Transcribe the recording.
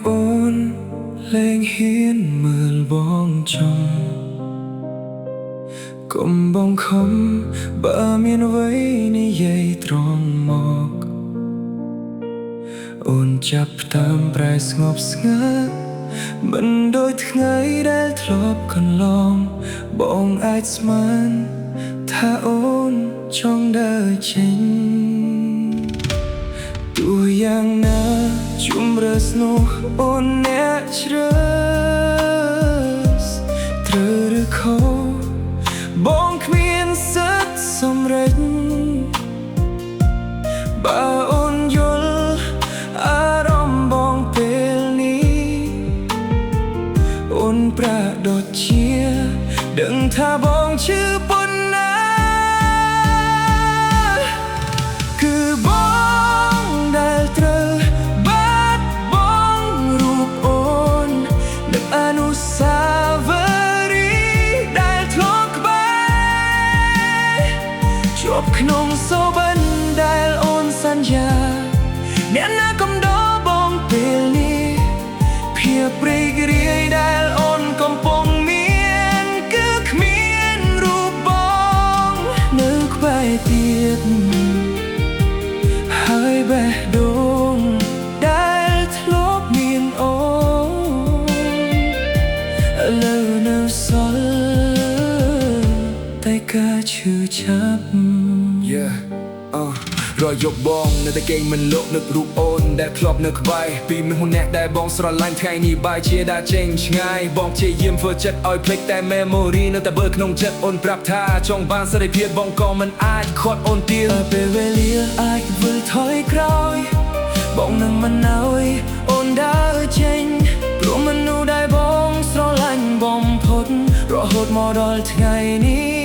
អូនលែងហ៊ានមើលបងចង់កុំបងខំបើមានអ្វីនិយាយត្រង់មកអូនចាប់តាមប្រែស្ងប់ស្ងាត់មិនដូចថ្ងៃដែលធ្លាប់កន្លងបងអាចស្មានថាអូនចង់ដើរចេញទោះយ៉ាងណាជម្រើសនោះអូនអ្នកជ្រើសត្រូវឬខុសបងគ្មានសិទ្ធិសម្រេចបើអូនយល់អារម្មណ៍បងពេលនេះអូនប្រាដូចជាដឹងថាបងឈឺប៉ុណ្ណាគឺបងដែលត្រូវបាត់បង់រូបអូននៅអនុស្សាវរីយ៍ដែលធ្លាប់ក្បែរជាប់ក្នុងសូបិនដែលអូនសន្យាអ្នកណាកំដរបងពេលនេះភាពរីករាយដែលអូនកំពុងមានគឺគ្មានរូបបងនៅក្បែរទៀតហើយបេះដូងដែលធ្លាប់មានអូនឥឡូវនៅសល់តែការឈឺចាប់រយប់បងនៅតែគេងមិនលក់នឹករូបអូនដែលធ្លាប់នៅក្បែរពីមនុស្សអ្នកដែលបងស្រឡាញ់ថ្ងៃនេះបែរជាដើរចេញឆ្ងាយបងព្យាយាមធ្វើចិត្តឲ្យភ្លេចតែ memory នៅតែបើក្នុងចិត្តអូនប្រាប់ថាចង់បានសេរីភាពបងក៏មិនអាចខាត់អូនទៀតពេលវេលាអាចវិលថយក្រោយបងនឹងមិនអើយអូនដើរចេញព្រោះមនុស្សដែលបងស្រឡាញ់បំផុតរហូតមកដល់ថ្ងៃនេះ